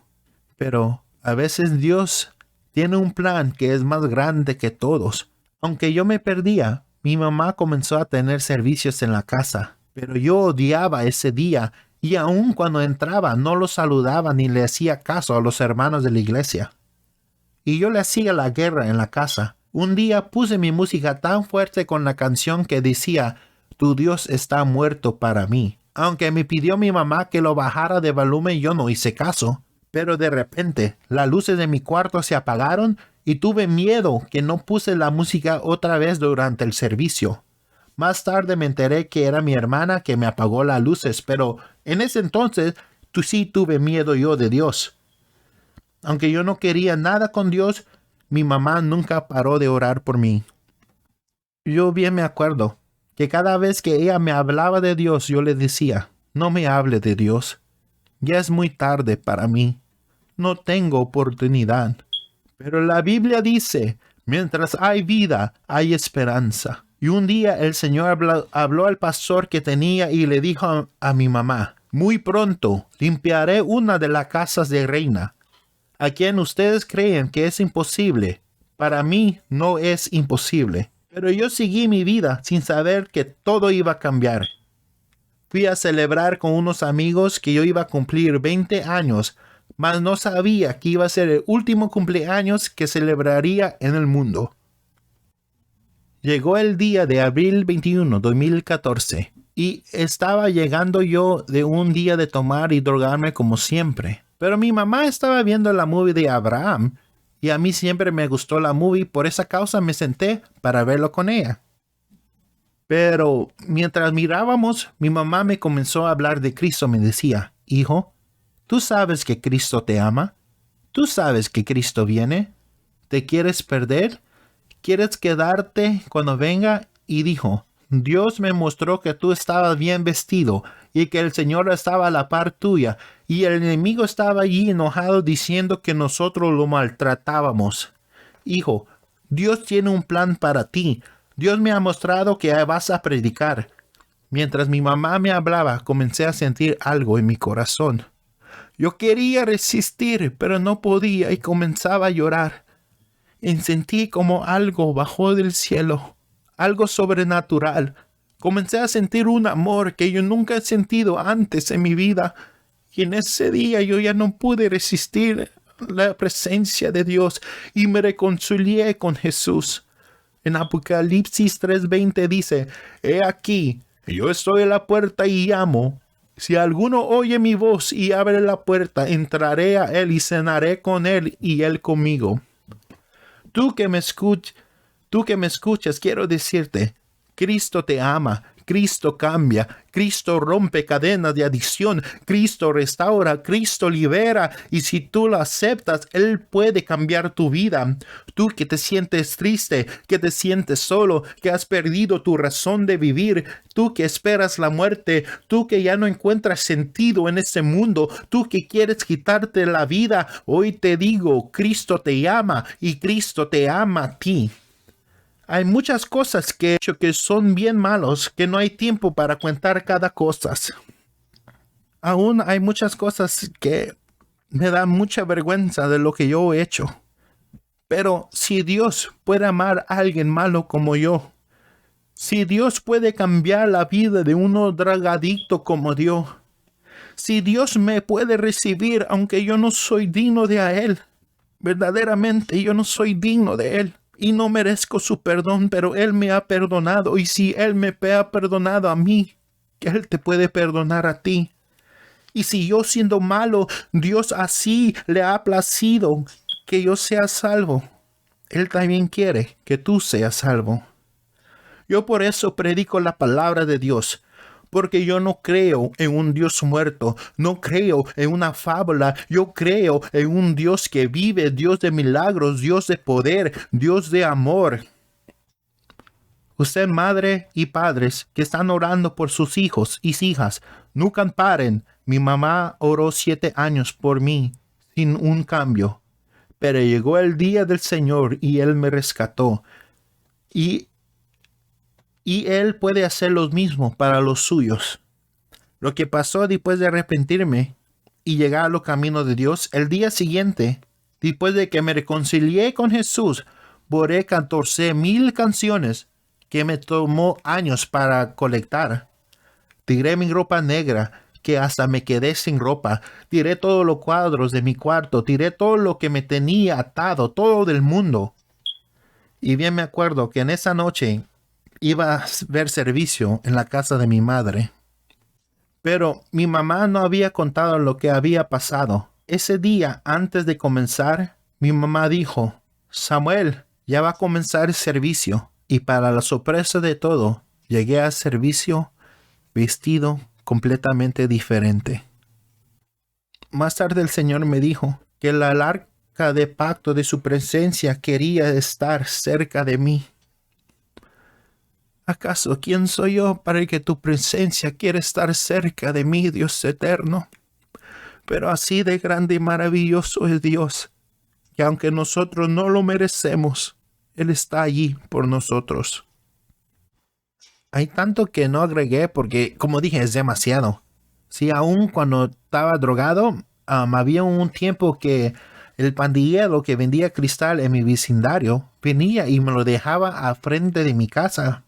Pero a veces Dios tiene un plan que es más grande que todos. Aunque yo me perdía, mi mamá comenzó a tener servicios en la casa, pero yo odiaba ese día y aun cuando entraba no los saludaba ni le hacía caso a los hermanos de la iglesia. Y yo le hacía la guerra en la casa. Un día puse mi música tan fuerte con la canción que decía, tu Dios está muerto para mí. Aunque me pidió mi mamá que lo bajara de volumen, yo no hice caso. Pero de repente, las luces de mi cuarto se apagaron y tuve miedo que no puse la música otra vez durante el servicio. Más tarde me enteré que era mi hermana que me apagó las luces, pero en ese entonces sí tuve miedo yo de Dios. Aunque yo no quería nada con Dios, mi mamá nunca paró de orar por mí. Yo bien me acuerdo que cada vez que ella me hablaba de Dios, yo le decía, no me hable de Dios. Ya es muy tarde para mí. No tengo oportunidad. Pero la Biblia dice, mientras hay vida, hay esperanza. Y un día el Señor habló al pastor que tenía y le dijo a mi mamá, muy pronto limpiaré una de las casas de reina. A quien ustedes creen que es imposible, para mí no es imposible. Pero yo seguí mi vida sin saber que todo iba a cambiar. Fui a celebrar con unos amigos que yo iba a cumplir 20 años, mas no sabía que iba a ser el último cumpleaños que celebraría en el mundo. Llegó el día de abril 21, 2014, y estaba llegando yo de un día de tomar y drogarme como siempre. Pero mi mamá estaba viendo la movie de Abraham, y a mí siempre me gustó la movie, por esa causa me senté para verlo con ella. Pero mientras mirábamos, mi mamá me comenzó a hablar de Cristo. Me decía, hijo, ¿tú sabes que Cristo te ama? ¿Tú sabes que Cristo viene? ¿Te quieres perder? ¿Quieres quedarte cuando venga? Y dijo, Dios me mostró que tú estabas bien vestido y que el Señor estaba a la par tuya y el enemigo estaba allí enojado diciendo que nosotros lo maltratábamos. Hijo, Dios tiene un plan para ti. Dios me ha mostrado que vas a predicar. Mientras mi mamá me hablaba, comencé a sentir algo en mi corazón. Yo quería resistir, pero no podía y comenzaba a llorar. Y sentí como algo bajó del cielo, algo sobrenatural. Comencé a sentir un amor que yo nunca he sentido antes en mi vida. Y en ese día yo ya no pude resistir la presencia de Dios y me reconcilié con Jesús. En Apocalipsis 3:20 dice, He aquí, yo estoy a la puerta y llamo. Si alguno oye mi voz y abre la puerta, entraré a él y cenaré con él y él conmigo. Tú que me escuchas, quiero decirte, Cristo te ama, Cristo cambia, Cristo rompe cadenas de adicción, Cristo restaura, Cristo libera, y si tú lo aceptas, Él puede cambiar tu vida. Tú que te sientes triste, que te sientes solo, que has perdido tu razón de vivir, tú que esperas la muerte, tú que ya no encuentras sentido en este mundo, tú que quieres quitarte la vida, hoy te digo, Cristo te llama y Cristo te ama a ti. Hay muchas cosas que he hecho que son bien malos, que no hay tiempo para contar cada cosa. Aún hay muchas cosas que me dan mucha vergüenza de lo que yo he hecho. Pero si Dios puede amar a alguien malo como yo, si Dios puede cambiar la vida de uno drogadicto como yo, si Dios me puede recibir aunque yo no soy digno de a Él, verdaderamente yo no soy digno de Él. Y no merezco su perdón, pero Él me ha perdonado. Y si Él me ha perdonado a mí, que Él te puede perdonar a ti. Y si yo siendo malo, Dios así le ha placido que yo sea salvo, Él también quiere que tú seas salvo. Yo por eso predico la palabra de Dios. Porque yo no creo en un Dios muerto, no creo en una fábula, yo creo en un Dios que vive, Dios de milagros, Dios de poder, Dios de amor. Usted, madre y padres que están orando por sus hijos y hijas, nunca paren. Mi mamá oró 7 años por mí sin un cambio, pero llegó el día del Señor y Él me rescató. Y Él puede hacer lo mismo para los suyos. Lo que pasó después de arrepentirme y llegar a los caminos de Dios, el día siguiente, después de que me reconcilié con Jesús, borré 14,000 canciones que me tomó años para colectar. Tiré mi ropa negra, que hasta me quedé sin ropa. Tiré todos los cuadros de mi cuarto. Tiré todo lo que me tenía atado, todo del mundo. Y bien me acuerdo que en esa noche iba a ver servicio en la casa de mi madre. Pero mi mamá no había contado lo que había pasado. Ese día, antes de comenzar, mi mamá dijo, Samuel, ya va a comenzar el servicio. Y para la sorpresa de todo, llegué al servicio vestido completamente diferente. Más tarde el Señor me dijo que la arca de pacto de su presencia quería estar cerca de mí. ¿Acaso quién soy yo para que tu presencia quiera estar cerca de mí, Dios eterno? Pero así de grande y maravilloso es Dios, que aunque nosotros no lo merecemos, Él está allí por nosotros. Hay tanto que no agregué porque, como dije, es demasiado. Sí, aún cuando estaba drogado, había un tiempo que el pandillero que vendía cristal en mi vecindario venía y me lo dejaba a frente de mi casa.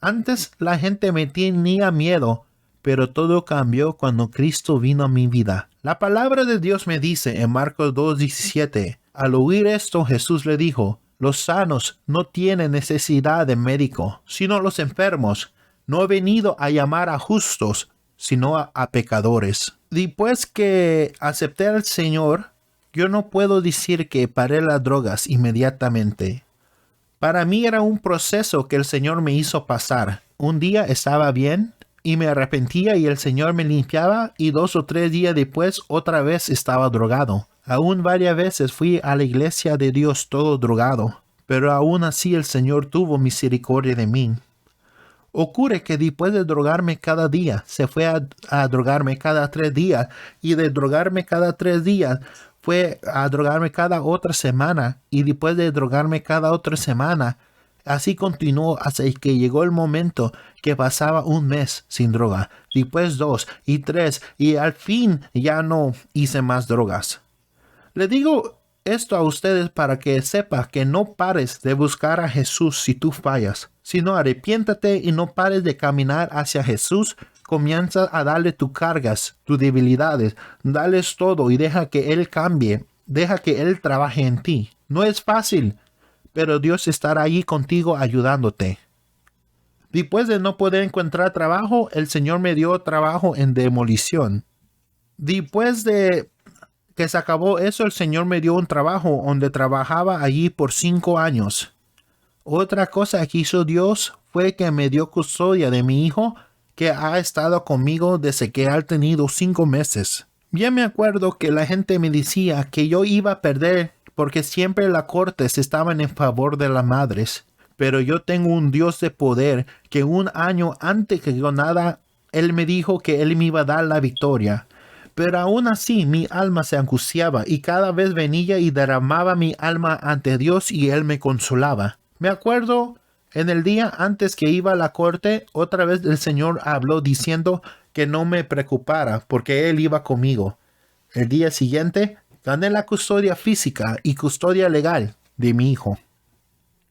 Antes la gente me tenía miedo, pero todo cambió cuando Cristo vino a mi vida. La palabra de Dios me dice en Marcos 2:17, al oír esto Jesús le dijo, los sanos no tienen necesidad de médico, sino los enfermos. No he venido a llamar a justos, sino a pecadores. Después que acepté al Señor, yo no puedo decir que paré las drogas inmediatamente. Para mí era un proceso que el Señor me hizo pasar. Un día estaba bien y me arrepentía y el Señor me limpiaba y 2 o 3 días después otra vez estaba drogado. Aún varias veces fui a la iglesia de Dios todo drogado, pero aún así el Señor tuvo misericordia de mí. Ocurre que después de drogarme cada día, se fue a drogarme cada 3 días, y de drogarme cada 3 días, fue a drogarme cada otra semana, y después de drogarme cada otra semana, así continuó hasta que llegó el momento que pasaba un mes sin droga, después 2 y 3, y al fin ya no hice más drogas. Le digo esto a ustedes para que sepa que no pares de buscar a Jesús si tú fallas, sino arrepiéntate y no pares de caminar hacia Jesús. Comienza a darle tus cargas, tus debilidades, dales todo y deja que Él cambie, deja que Él trabaje en ti. No es fácil, pero Dios estará allí contigo ayudándote. Después de no poder encontrar trabajo, el Señor me dio trabajo en demolición. Después de que se acabó eso, el Señor me dio un trabajo donde trabajaba allí por 5 años. Otra cosa que hizo Dios fue que me dio custodia de mi hijo, que ha estado conmigo desde que ha tenido 5 meses. Bien me acuerdo que la gente me decía que yo iba a perder porque siempre las cortes estaban en favor de las madres. Pero yo tengo un Dios de poder que un año antes que yo nada, Él me dijo que Él me iba a dar la victoria. Pero aún así mi alma se angustiaba y cada vez venía y derramaba mi alma ante Dios y Él me consolaba. Me acuerdo en el día antes que iba a la corte, otra vez el Señor habló diciendo que no me preocupara porque Él iba conmigo. El día siguiente gané la custodia física y custodia legal de mi hijo.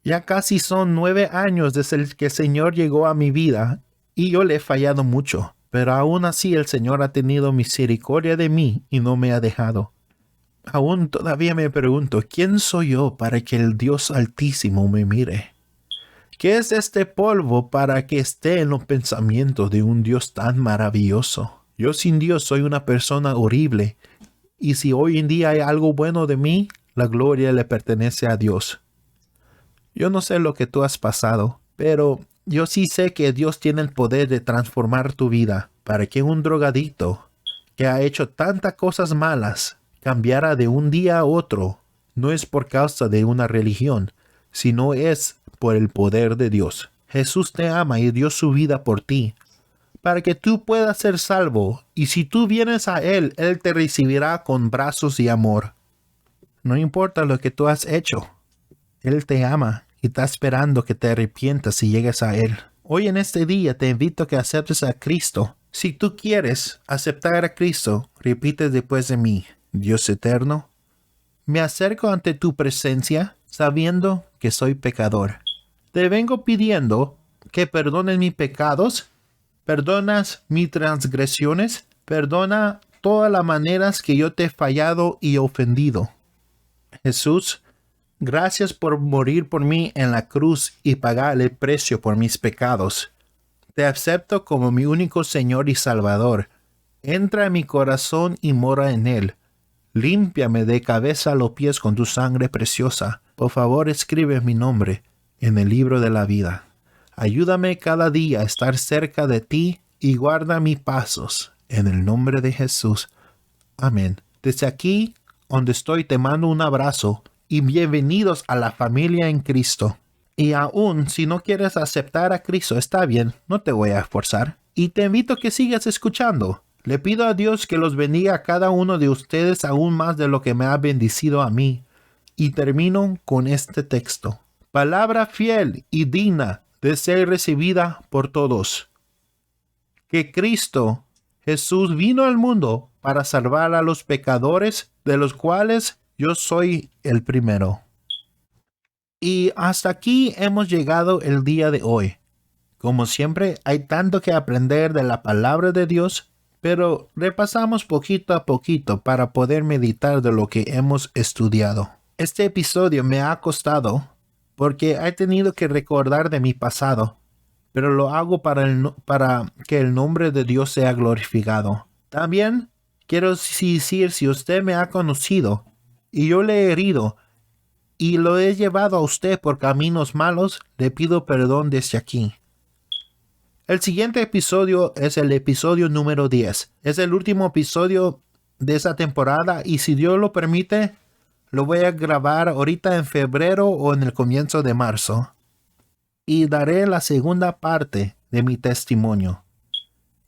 Ya casi son 9 años desde que el Señor llegó a mi vida y yo le he fallado mucho. Pero aún así el Señor ha tenido misericordia de mí y no me ha dejado. Aún todavía me pregunto, ¿quién soy yo para que el Dios Altísimo me mire? ¿Qué es este polvo para que esté en los pensamientos de un Dios tan maravilloso? Yo sin Dios soy una persona horrible, y si hoy en día hay algo bueno de mí, la gloria le pertenece a Dios. Yo no sé lo que tú has pasado, pero yo sí sé que Dios tiene el poder de transformar tu vida para que un drogadicto que ha hecho tantas cosas malas cambiara de un día a otro. No es por causa de una religión, sino es por el poder de Dios. Jesús te ama y dio su vida por ti, para que tú puedas ser salvo, y si tú vienes a Él, Él te recibirá con brazos y amor. No importa lo que tú has hecho, Él te ama y está esperando que te arrepientas y llegues a Él. Hoy en este día te invito a que aceptes a Cristo. Si tú quieres aceptar a Cristo, repite después de mí: Dios eterno, me acerco ante tu presencia sabiendo que soy pecador. Te vengo pidiendo que perdones mis pecados, perdonas mis transgresiones, perdona todas las maneras que yo te he fallado y ofendido. Jesús, gracias por morir por mí en la cruz y pagar el precio por mis pecados. Te acepto como mi único Señor y Salvador. Entra en mi corazón y mora en él. Límpiame de cabeza a los pies con tu sangre preciosa. Por favor, escribe mi nombre en el libro de la vida. Ayúdame cada día a estar cerca de ti y guarda mis pasos. En el nombre de Jesús. Amén. Desde aquí, donde estoy, te mando un abrazo y bienvenidos a la familia en Cristo. Y aún si no quieres aceptar a Cristo, está bien, no te voy a forzar. Y te invito a que sigas escuchando. Le pido a Dios que los bendiga a cada uno de ustedes aún más de lo que me ha bendecido a mí. Y termino con este texto. Palabra fiel y digna de ser recibida por todos. Que Cristo Jesús vino al mundo para salvar a los pecadores, de los cuales yo soy el primero. Y hasta aquí hemos llegado el día de hoy. Como siempre, hay tanto que aprender de la palabra de Dios, pero repasamos poquito a poquito para poder meditar de lo que hemos estudiado. Este episodio me ha costado porque he tenido que recordar de mi pasado, pero lo hago para que el nombre de Dios sea glorificado. También quiero decir, si usted me ha conocido y yo le he herido y lo he llevado a usted por caminos malos, le pido perdón desde aquí. El siguiente episodio es el episodio número 10. Es el último episodio de esa temporada y si Dios lo permite, lo voy a grabar ahorita en febrero o en el comienzo de marzo. Y daré la segunda parte de mi testimonio.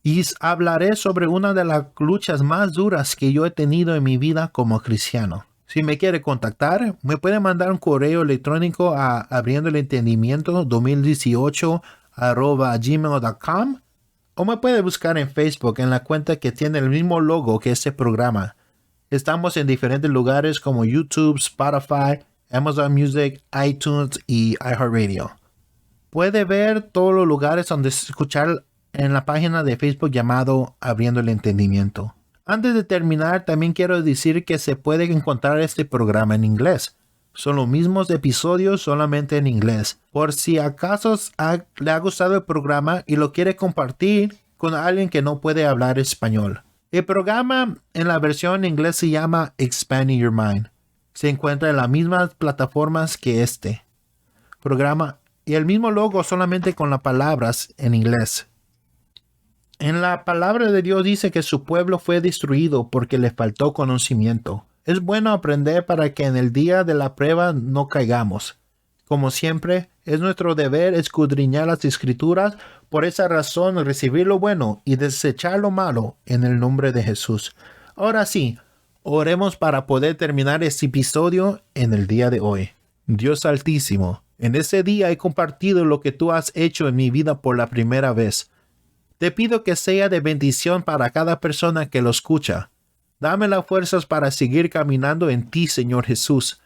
Y hablaré sobre una de las luchas más duras que yo he tenido en mi vida como cristiano. Si me quiere contactar, me puede mandar un correo electrónico a abriendoelentendimiento2018@gmail.com o me puede buscar en Facebook en la cuenta que tiene el mismo logo que este programa. Estamos en diferentes lugares como YouTube, Spotify, Amazon Music, iTunes y iHeartRadio. Puede ver todos los lugares donde escuchar en la página de Facebook llamado Abriendo el Entendimiento. Antes de terminar, también quiero decir que se puede encontrar este programa en inglés. Son los mismos episodios, solamente en inglés. Por si acaso le ha gustado el programa y lo quiere compartir con alguien que no puede hablar español. El programa en la versión en inglés se llama Expanding Your Mind. Se encuentra en las mismas plataformas que este programa y el mismo logo, solamente con las palabras en inglés. En la palabra de Dios dice que su pueblo fue destruido porque le faltó conocimiento. Es bueno aprender para que en el día de la prueba no caigamos. Como siempre, es nuestro deber escudriñar las Escrituras. Por esa razón, recibir lo bueno y desechar lo malo en el nombre de Jesús. Ahora sí, oremos para poder terminar este episodio en el día de hoy. Dios Altísimo, en este día he compartido lo que tú has hecho en mi vida por la primera vez. Te pido que sea de bendición para cada persona que lo escucha. Dame las fuerzas para seguir caminando en ti, Señor Jesús.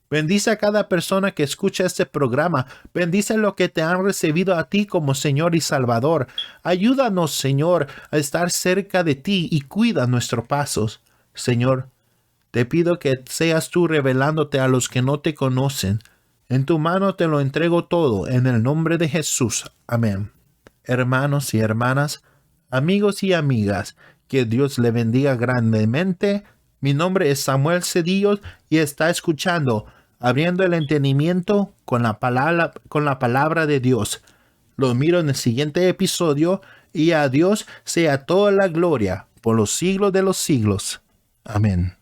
Bendice a cada persona que escucha este programa. Bendice lo que te han recibido a ti como Señor y Salvador. Ayúdanos, Señor, a estar cerca de ti y cuida nuestros pasos. Señor, te pido que seas tú revelándote a los que no te conocen. En tu mano te lo entrego todo, en el nombre de Jesús. Amén. Hermanos y hermanas, amigos y amigas, que Dios le bendiga grandemente. Mi nombre es Samuel Cedillos y está escuchando Abriendo el Entendimiento con la palabra de Dios. Los miro en el siguiente episodio y a Dios sea toda la gloria por los siglos de los siglos. Amén.